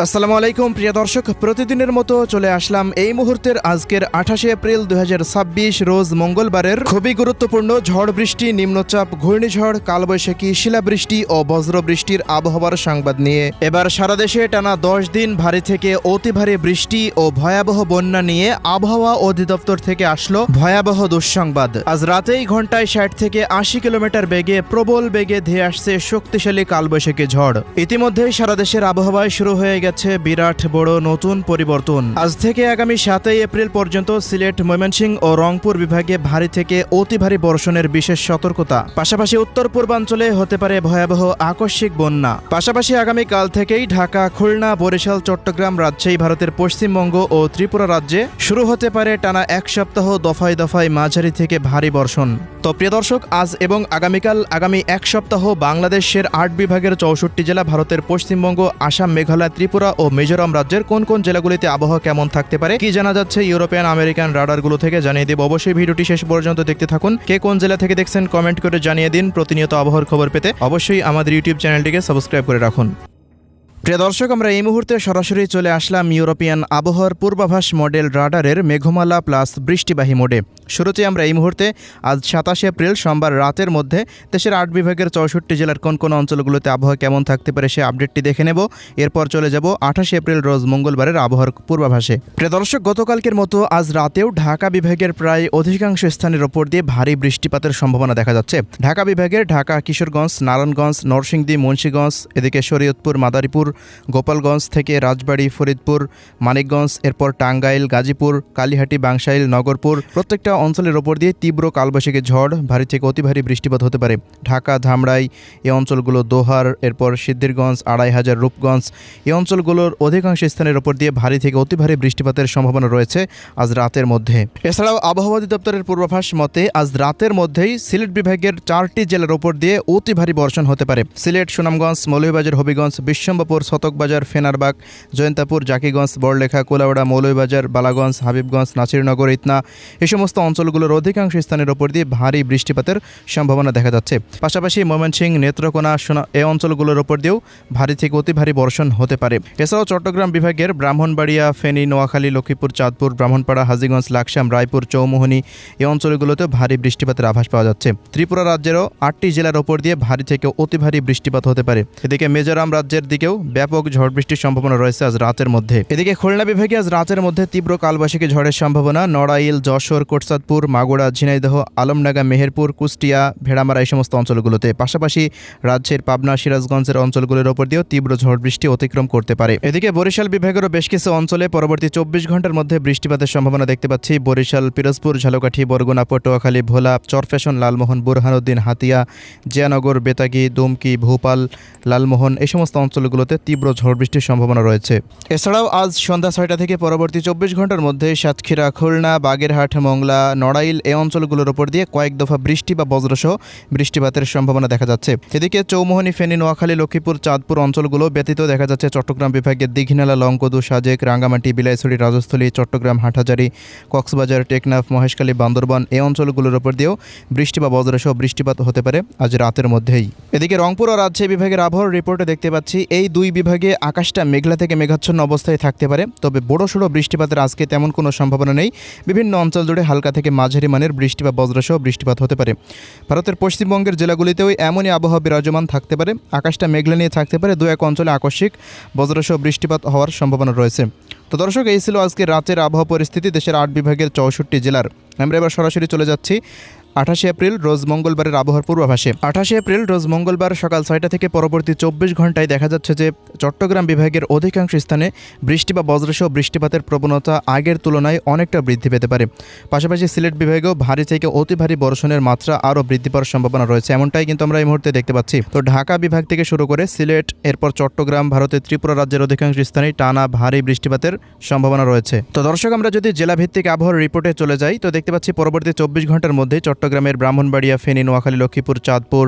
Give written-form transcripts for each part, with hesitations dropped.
আসসালামু আলাইকুম প্রিয় দর্শক, প্রতিদিনের মতো চলে আসলাম এই মুহূর্তের আজকের 28 এপ্রিল 2026 রোজ মঙ্গলবারের খুবই গুরুত্বপূর্ণ ঝড় বৃষ্টি, নিম্নচাপ, ঘূর্ণিঝড়, কালবৈশাখী, শিলাবৃষ্টি ও বজ্রবৃষ্টির আবহাওয়ার সংবাদ নিয়ে এবার সারা দেশে টানা 10 দিন ভারী থেকে অতি ভারী বৃষ্টি ও ভয়াবহ বন্যা নিয়ে আবহাওয়া অধিদপ্তর থেকে আসলো ভয়াবহ দুঃসংবাদ। আজ রাতেই ঘন্টায় 60 থেকে 80 কিলোমিটার বেগে প্রবল বেগে ধেয়ে আসছে শক্তিশালী কালবৈশাখী ঝড়। ইতিমধ্যেই সারা দেশের আবহাওয়ায় শুরু হয়ে গেছে বিরাট বড় নতুন পরিবর্তন। আজ থেকে আগামী 7 এপ্রিল পর্যন্ত সিলেট, ময়মনসিংহ ও রংপুর বিভাগে ভারী থেকে অতি ভারী বর্ষণের বিশেষ সতর্কতা। পাশাপাশি উত্তর পূর্বাঞ্চলে হতে পারে ভয়াবহ আকস্মিক বন্যা। পাশাপাশি আগামীকাল থেকেই ঢাকা, খুলনা, বরিশাল, চট্টগ্রাম, রাজশাহী, ভারতের পশ্চিমবঙ্গ ও ত্রিপুরা রাজ্যে শুরু হতে পারে টানা এক সপ্তাহ দফায় দফায় মাঝারি থেকে ভারী বর্ষণ। তো প্রিয় দর্শক, আজ এবং আগামীকাল আগামী এক সপ্তাহ বাংলাদেশের 8 বিভাগের 64 জেলা, ভারতের পশ্চিমবঙ্গ, আসাম, মেঘালয়, ত্রিপুরা ও মিজোরাম রাজ্যের কোন কোন জেলাগুলিতে আবহাওয়া কেমন থাকতে পারে, কি জানা যাচ্ছে ইউরোপিয়ান আমেরিকান রাডারগুলো থেকে জানিয়ে দেব। অবশ্যই ভিডিওটি শেষ পর্যন্ত দেখতে থাকুন। কে কোন জেলা থেকে দেখছেন কমেন্ট করে জানিয়ে দিন। প্রতিনিয়ত আবহাওয়ার খবর পেতে অবশ্যই আমাদের ইউটিউব চ্যানেলটিকে সাবস্ক্রাইব করে রাখুন। প্রিয় দর্শক, আমরা এই মুহূর্তে সরাসরি চলে আসলাম ইউরোপিয়ান আবহাওয়ার পূর্বাভাস মডেল রাডারের মেঘমালা প্লাস বৃষ্টিবাহী মোডে। শুরুতে আমরা এই মুহূর্তে আজ 27 এপ্রিল সোমবার রাতের মধ্যে দেশের 8 বিভাগের 64 জেলার কোন কোন অঞ্চলগুলোতে আবহাওয়া কেমন থাকতে পারে সে আপডেটটি দেখে নেব। এরপর চলে যাব 28 এপ্রিল রোজ মঙ্গলবারের আবহাওয়ার পূর্বাভাসে। প্রিয় দর্শক, গতকালকের মতো আজ রাতেও ঢাকা বিভাগের প্রায় অধিকাংশ স্থানের ওপর দিয়ে ভারী বৃষ্টিপাতের সম্ভাবনা দেখা যাচ্ছে। ঢাকা বিভাগের ঢাকা, কিশোরগঞ্জ, নারায়ণগঞ্জ, নরসিংদী, মুন্সিগঞ্জ, এদিকে শরীয়তপুর, মাদারীপুর, গোপালগঞ্জ থেকে রাজবাড়ী, ফরিদপুর, মানিকগঞ্জ, এরপর টাঙ্গাইল, গাজীপুর, কালিহাটি, বাংশাইল, নগরপুর প্রত্যেকটা অঞ্চলের ওপর দিয়ে তীব্র কালবৈশাখী ঝড়, ভারী থেকে অতি ভারী বৃষ্টিপাত হতে পারে। ঢাকা, ধামরাই এই অঞ্চলগুলো, দোহার, এরপর সিদ্ধিরগঞ্জ, 2500, রূপগঞ্জ এই অঞ্চলগুলোর অধিকাংশ স্থানের ওপর দিয়ে ভারী থেকে অতি ভারী বৃষ্টিপাতের সম্ভাবনা রয়েছে আজ রাতের মধ্যে। এছাড়াও আবহাওয়া অধিদপ্তরের পূর্বাভাস মতে আজ রাতের মধ্যেই সিলেট বিভাগের 4টি জেলার ওপর দিয়ে অতি ভারী বর্ষণ হতে পারে। সিলেট, সুনামগঞ্জ, মৌলভীবাজার, হবিগঞ্জ, বিশ্বম্বরপুর, শতকবাজার, ফেনারবাগ, জয়ন্তাপুর, জাকিগঞ্জ, বড়লেখা, কোলাউড়া, মৌলভীবাজার, বালাগঞ্জ, হাবিবগঞ্জ, নাসিরনগর, ইতনা এই সমস্ত অঞ্চলগুলোর অধিকাংশ স্থানের ওপর দিয়ে ভারী বৃষ্টিপাতের সম্ভাবনা দেখা যাচ্ছে। পাশাপাশি ময়মনসিংহ, নেত্রকোনা এই অঞ্চলগুলোর ওপর দিয়েও ভারী থেকে অতি ভারী বর্ষণ হতে পারে। এছাড়াও চট্টগ্রাম বিভাগের ব্রাহ্মণবাড়িয়া, ফেনী, নোয়াখালী, লক্ষ্মীপুর, চাঁদপুর, ব্রাহ্মণপাড়া, হাজীগঞ্জ, লাকসাম, রায়পুর, চৌমোহনী এই অঞ্চলগুলোতে ভারী বৃষ্টিপাতের আভাস পাওয়া যাচ্ছে। ত্রিপুরা রাজ্যেরও 8টি জেলার ওপর দিয়ে ভারী থেকে অতি ভারী বৃষ্টিপাত হতে পারে। এদিকে মিজোরাম রাজ্যের দিকেও ব্যাপক ঝড় বৃষ্টির সম্ভাবনা রয়েছে আজ রাতের মধ্যে। এদিকে খুলনা বিভাগে আজ রাতের মধ্যে তীব্র কালবৈশাখী ঝড়ের সম্ভাবনা। নড়াইল, যশোর, কোটচাঁদপুর, মাগুরা, ঝিনাইদহ, আলমডাঙ্গা, মেহেরপুর, কুষ্টিয়া, ভেড়ামারা এই সমস্ত অঞ্চলগুলোতে। পাশাপাশি রাজশাহীর পাবনা, সিরাজগঞ্জের অঞ্চলগুলোর ওপর দিয়েও তীব্র ঝড় বৃষ্টি অতিক্রম করতে পারে। এদিকে বরিশাল বিভাগেরও বেশ কিছু অঞ্চলে পরবর্তী 24 ঘন্টার মধ্যে বৃষ্টিপাতের সম্ভাবনা দেখতে পাচ্ছি। বরিশাল, পিরোজপুর, ঝালকাঠি, বরগুনা, পটুয়াখালী, ভোলা, চরফ্যাশন, লালমোহন, বুরহানুদ্দিন, হাতিয়া, জিয়ানগর, বেতাগী, দুমকি, ভোপাল, লালমোহন এই সমস্ত অঞ্চলগুলোতে তীব্র ঝড় বৃষ্টির সম্ভাবনা রয়েছে। এছাড়াও আজ সন্ধ্যা 6টা থেকে পরবর্তী 24 ঘন্টার মধ্যে সাতক্ষীরা, খুলনা, বাগেরহাট, মংলা, নড়াইল এই অঞ্চলগুলোর উপর দিয়ে কয়েক দফা বৃষ্টি বা বজ্রসহ বৃষ্টিপাতের সম্ভাবনা দেখা যাচ্ছে। এদিকে চৌমোহনী, ফেনী, নোয়াখালী, লক্ষ্মীপুর, চাঁদপুর অঞ্চলগুলো ব্যতীত দেখা যাচ্ছে চট্টগ্রাম বিভাগের দীঘিনালা, লংকদু, সাজেক, রাঙ্গামাটি, বিলাইছড়ি, রাজস্থলী, চট্টগ্রাম, হাটহাজারী, কক্সবাজার, টেকনাফ, মহেশখালী, বান্দরবান এই অঞ্চলগুলোর উপর দিয়েও বৃষ্টি বা বজ্রসহ বৃষ্টিপাত হতে পারে আজ রাতের মধ্যেই। এদিকে রংপুর ও রাজশাহী বিভাগের আবহাওয়ার রিপোর্টে দেখতে পাচ্ছি এই দুই বিভাগে আকাশটা মেঘলা থেকে মেঘাচ্ছন্ন অবস্থায় থাকতে পারে। তবে বড়সড় বৃষ্টিপাতের আজকে তেমন কোনো সম্ভাবনা নেই। বিভিন্ন অঞ্চল জুড়ে হালকা থেকে মাঝারি মানের বৃষ্টি বা বজ্রসহ বৃষ্টিপাত হতে পারে। ভারতের পশ্চিমবঙ্গের জেলাগুলিতেও এমনই আবহাওয়া বিরাজমান থাকতে পারে। আকাশটা মেঘলা নিয়ে থাকতে পারে। 2-1 অঞ্চলে আকস্মিক বজ্রসহ বৃষ্টিপাত হওয়ার সম্ভাবনা রয়েছে। তো দর্শক, এই ছিল আজকে রাতের আবহাওয়া পরিস্থিতি দেশের 8 বিভাগের 64 জেলার। আমরা এবার সরাসরি চলে যাচ্ছি 28 এপ্রিল রোজ মঙ্গলবারের আবহাওয়ার পূর্বাভাসে। 28 এপ্রিল রোজ মঙ্গলবার সকাল 6টা থেকে পরবর্তী 24 ঘন্টায় দেখা যাচ্ছে যে চট্টগ্রাম বিভাগের অধিকাংশ স্থানে বৃষ্টি বা বজ্রসহ বৃষ্টিপাতের প্রবণতা আগের তুলনায় অনেকটা বৃদ্ধি পেতে পারে। পাশাপাশি সিলেট বিভাগেও ভারী থেকে অতি ভারী বর্ষণের মাত্রা আরও বৃদ্ধি পাওয়ার সম্ভাবনা রয়েছে, এমনটাই কিন্তু আমরা এই মুহূর্তে দেখতে পাচ্ছি। তো ঢাকা বিভাগ থেকে শুরু করে সিলেট, এরপর চট্টগ্রাম, ভারতের ত্রিপুরা রাজ্যের অধিকাংশ স্থানেই টানা ভারী বৃষ্টিপাতের সম্ভাবনা রয়েছে। তো দর্শক, আমরা যদি জেলাভিত্তিক আবহাওয়ার রিপোর্টে চলে যাই তো দেখতে পাচ্ছি পরবর্তী 24 ঘন্টার মধ্যে চট্টগ্রামের ব্রাহ্মণবাড়িয়া, ফেনী, নোয়াখালী, লক্ষ্মীপুর, চাঁদপুর,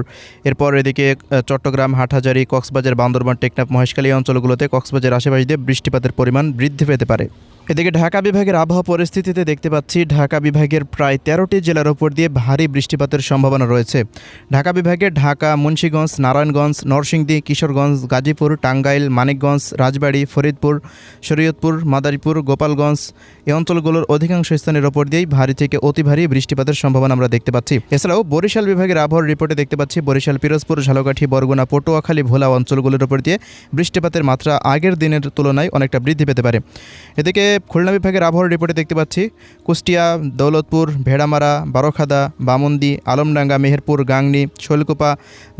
এরপর এদিকে চট্টগ্রাম, হাটহাজারী, কক্সবাজার, বান্দরবান, টেকনাফ, মহেশখালী অঞ্চলগুলোতে কক্সবাজার আশেপাশে দিয়ে বৃষ্টিপাতের পরিমাণ বৃদ্ধি পেতে পারে। এদিকে ঢাকা বিভাগের আবহাওয়া পরিস্থিতিতে দেখতে পাচ্ছি ঢাকা বিভাগের প্রায় 13টি জেলার ওপর দিয়ে ভারী বৃষ্টিপাতের সম্ভাবনা রয়েছে। ঢাকা বিভাগে ঢাকা, মুন্সিগঞ্জ, নারায়ণগঞ্জ, নরসিংদী, কিশোরগঞ্জ, গাজীপুর, টাঙ্গাইল, মানিকগঞ্জ, রাজবাড়ী, ফরিদপুর, শরীয়তপুর, মাদারীপুর, গোপালগঞ্জ এই অঞ্চলগুলোর অধিকাংশ স্থানের ওপর দিয়েই ভারী থেকে অতি ভারী বৃষ্টিপাতের সম্ভাবনা আমরা দেখতে পাচ্ছি। এছাড়াও বরিশাল বিভাগের আবহাওয়ার রিপোর্টে দেখতে পাচ্ছি বরিশাল, পিরোজপুর, ঝালকাঠি, বরগুনা, পটুয়াখালী, ভোলা অঞ্চলগুলোর ওপর দিয়ে বৃষ্টিপাতের মাত্রা আগের দিনের তুলনায় অনেকটা বৃদ্ধি পেতে পারে। এদিকে খুলনা বিভাগের আবহাওয়ার রিপোর্টে দেখতে পাচ্ছি কুষ্টিয়া, দৌলতপুর, ভেড়ামারা, বারোখাদা, বামন্দি, আলমডাঙ্গা, মেহেরপুর, গাংনী, শৈলকুপা,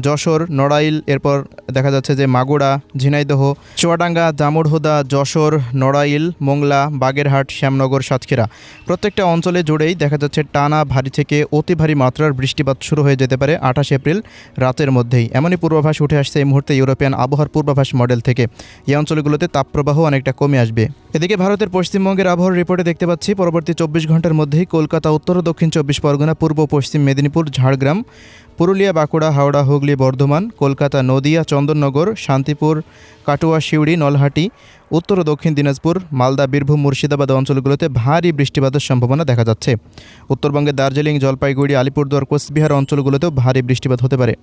যশোর, নড়াইল, এরপর দেখা যাচ্ছে যে মাগুরা, ঝিনাইদহ, চুয়াডাঙ্গা, জামুড়হুদা, যশোর, নড়াইল, মোংলা, বাগেরহাট, শ্যামনগর, সাতক্ষীরা প্রত্যেকটা অঞ্চলে জুড়েই দেখা যাচ্ছে টানা ভারী থেকে অতি ভারী মাত্রার বৃষ্টিপাত শুরু হয়ে যেতে পারে 28 এপ্রিল রাতের মধ্যেই। এমনই পূর্বাভাস উঠে আসছে এই মুহূর্তে ইউরোপিয়ান আবহাওয়ার পূর্বাভাস মডেল থেকে। এই অঞ্চলগুলোতে তাপপ্রবাহ অনেকটা কমে আসবে। এদিকে ভারতের পশ্চিমবঙ্গের আবহাওয়ার রিপোর্টে দেখতে পাচ্ছি পরবর্তী 24 ঘন্টার মধ্যেই কলকাতা, উত্তর ও দক্ষিণ 24 পরগনা, পূর্ব পশ্চিম মেদিনীপুর, ঝাড়গ্রাম, পুরুলিয়া, বাঁকুড়া, হাওড়া, হুগলি, বর্ধমান, কলকাতা, নদিয়া, চন্দননগর, শান্তিপুর, কাটোয়া, সিউড়ি, নলহাটি, উত্তর ও দক্ষিণ দিনাজপুর, মালদা, বীরভূম, মুর্শিদাবাদ অঞ্চলগুলোতে ভারী বৃষ্টিপাতের সম্ভাবনা দেখা যাচ্ছে। উত্তরবঙ্গের দার্জিলিং, জলপাইগুড়ি, আলিপুরদুয়ার, কোচবিহার অঞ্চলগুলোতেও ভারী বৃষ্টিপাত হতে পারে।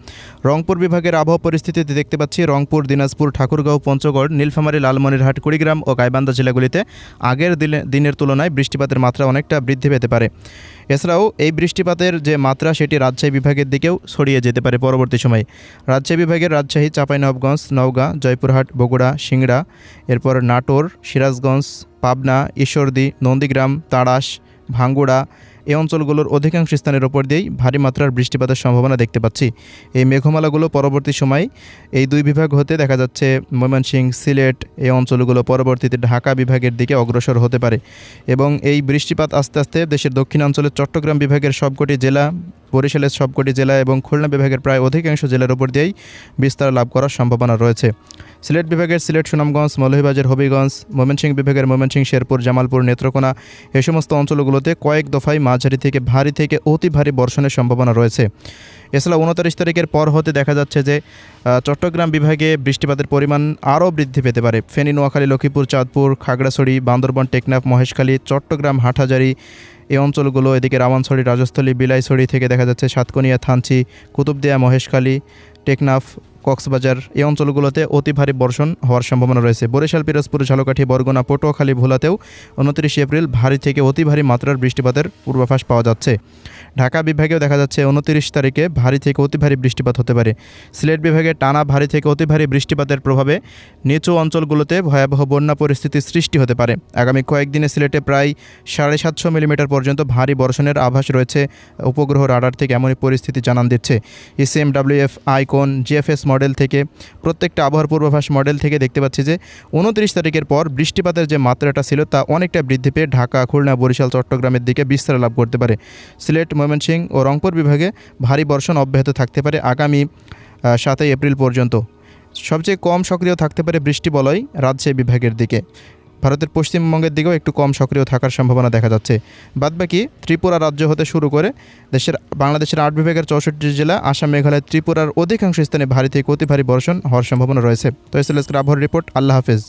রংপুর বিভাগের আবহাওয়া পরিস্থিতিতে দেখতে পাচ্ছি রংপুর, দিনাজপুর, ঠাকুরগাঁও, পঞ্চগড়, নীলফামারী, লালমনিরহাট, কুড়িগ্রাম ও গাইবান্ধা জেলাগুলিতে আগের দিনের তুলনায় বৃষ্টিপাতের মাত্রা অনেকটা বৃদ্ধি পেতে পারে। এছাড়াও এই বৃষ্টিপাতের যে মাত্রা সেটি রাজশাহী বিভাগের দিকেও ছড়িয়ে যেতে পারে পরবর্তী সময়ে। রাজশাহী বিভাগের রাজশাহী, চাঁপাইনবাবগঞ্জ, নওগাঁ, জয়পুরহাট, বগুড়া, সিংড়া, এরপর নাটোর, সিরাজগঞ্জ, পাবনা, ঈশ্বরদী, নন্দীগ্রাম, তাড়াশ, ভাঙ্গুড়া এই অঞ্চলগুলোর অধিকাংশ স্থানের ওপর দিয়েই ভারী মাত্রার বৃষ্টিপাতের সম্ভাবনা দেখতে পাচ্ছি। এই মেঘমালাগুলো পরবর্তী সময় এই দুই বিভাগ হতে দেখা যাচ্ছে ময়মনসিংহ, সিলেট এই অঞ্চলগুলো পরবর্তীতে ঢাকা বিভাগের দিকে অগ্রসর হতে পারে এবং এই বৃষ্টিপাত আস্তে আস্তে দেশের দক্ষিণাঞ্চলের চট্টগ্রাম বিভাগের সবকটি জেলা, বরিশালের সবকটি জেলা এবং খুলনা বিভাগের প্রায় অধিকাংশ জেলার উপর দিয়েই বিস্তার লাভ করার সম্ভাবনা রয়েছে। সিলেট বিভাগের সিলেট, সুনামগঞ্জ, মৌলভীবাজার, হবিগঞ্জ, ময়মনসিংহ বিভাগের ময়মনসিংহ, শেরপুর, জামালপুর, নেত্রকোনা এই সমস্ত অঞ্চলগুলোতে কয়েক দফায় মাঝারি থেকে ভারী থেকে অতি ভারী বর্ষণের সম্ভাবনা রয়েছে। এছাড়া 29 তারিখের পর হতে দেখা যাচ্ছে যে চট্টগ্রাম বিভাগে বৃষ্টিপাতের পরিমাণ আরও বৃদ্ধি পেতে পারে। ফেনী, নোয়াখালী, লক্ষ্মীপুর, চাঁদপুর, খাগড়াছড়ি, বান্দরবান, টেকনাফ, মহেশখালী, চট্টগ্রাম, হাটহাজারী এই অঞ্চলগুলো, এদিকে রাওয়ানছড়ি, রাজস্থলী, বিলাইছড়ি থেকে দেখা যাচ্ছে সাতকনিয়া, থানচি, কুতুবদিয়া, মহেশখালী, টেকনাফ, কক্সবাজার এই অঞ্চলগুলোতে অতি ভারী বর্ষণ হওয়ার সম্ভাবনা রয়েছে। বরিশাল, পিরোজপুর, ঝালকাঠি, বরগুনা, পটুয়াখালী, ভোলাতেও 29 এপ্রিল ভারী থেকে অতি ভারী মাত্রার বৃষ্টিপাতের পূর্বাভাস পাওয়া যাচ্ছে। ঢাকা বিভাগেও দেখা যাচ্ছে 29 তারিখে ভারী থেকে অতি ভারী বৃষ্টিপাত হতে পারে। সিলেট বিভাগে টানা ভারী থেকে অতি ভারী বৃষ্টিপাতের প্রভাবে নিচু অঞ্চলগুলোতে ভয়াবহ বন্যা পরিস্থিতির সৃষ্টি হতে পারে। আগামী কয়েকদিনে সিলেটে প্রায় 750 মিলিমিটার পর্যন্ত ভারী বর্ষণের আভাস রয়েছে উপগ্রহ রাডার থেকে, এমনই পরিস্থিতি জানান দিচ্ছে। ECMWF, আইকন, GFS মডেল থেকে প্রত্যেকটা আবহাওয়ার পূর্বাভাস মডেল থেকে দেখতে পাচ্ছি যে 29 তারিখের পর বৃষ্টিপাতের যে মাত্রাটা ছিল তা অনেকটা বৃদ্ধি পেয়ে ঢাকা, খুলনা, বরিশাল, চট্টগ্রামের দিকে বিস্তার লাভ করতে পারে। সিলেট, ময়মনসিংহ ও রংপুর বিভাগে ভারী বর্ষণ অব্যাহত থাকতে পারে আগামী 7 এপ্রিল পর্যন্ত। সবচেয়ে কম সক্রিয় থাকতে পারে বৃষ্টি বলয় রাজশাহী বিভাগের দিকে। ভারতের পশ্চিমবঙ্গের দিকেও একটু কম সক্রিয় থাকার সম্ভাবনা দেখা যাচ্ছে। বাদবাকি ত্রিপুরা রাজ্য হতে শুরু করে বাংলাদেশের 8 বিভাগের 64 জেলা, আসাম, মেঘালয়, ত্রিপুরার অধিকাংশ স্থানে ভারী থেকে অতি ভারী বর্ষণ হওয়ার সম্ভাবনা রয়েছে। তো এই ছিল আজকের আবহাওয়ার রিপোর্ট। আল্লাহ হাফেজ।